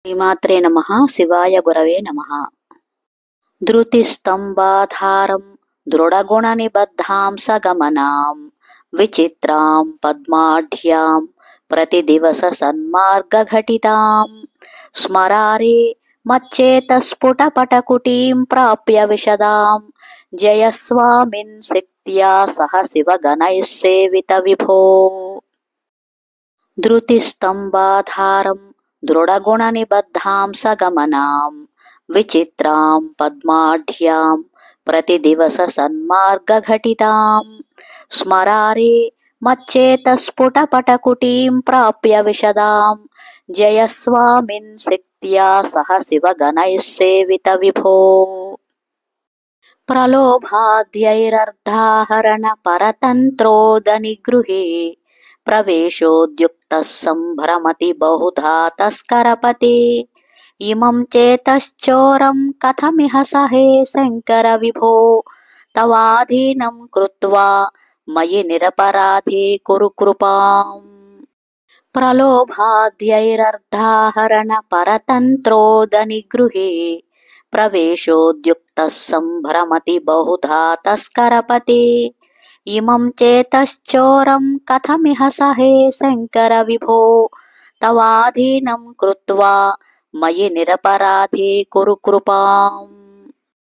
శ్రీమాత్రే నమః. శివాయ గురవే నమః. ధృతిస్తంభాధారం దృఢగుణనిబద్ధాం సగమనాం విచిత్రాం పద్మాఢ్యాం ప్రతిదివస సన్మార్గఘటితాం స్మరారే మచ్చేతస్ఫుటపటకుటీం ప్రాప్య విశదాం జయస్వామిన్ శక్త్యా సహ శివగణైః సేవిత విభో. ధృతిస్తంభాధారం దృఢగుణనిబద్ధాం సగమనాం విచిత్రాం పద్మాఢ్యాం ప్రతిదివస సన్మార్గఘటితాం స్మరారే మచ్చేతస్ఫుటపటకుటీం ప్రాప్య విశదాం జయస్వామిన్ శక్త్యా సహ శివగణైః సేవిత విభో. ప్రలోభాద్యైరర్ధాహరణ పరతంత్రోదనిగృహే ప్రవేశోద్యుక్తః సంభ్రమతి బహుధా తస్కరపతే ఇమం చేతశ్చోరం కథమిహ సహే శంకర విభో తవాధీనం కృత్వా మయి నిరపరాధే కురు కృపాం. ప్రలోభాద్యైరర్ధాహరణ పరతంత్రోదనిగృహే ప్రవేశోద్యుక్తః సంభ్రమతి బహుధా తస్కరపతే ఇమం చేతశ్చోరం కథమిహ సహే శంకర విభో తవాధీనం కృత్వా మయి నిరపరాధే కురు కృపాం.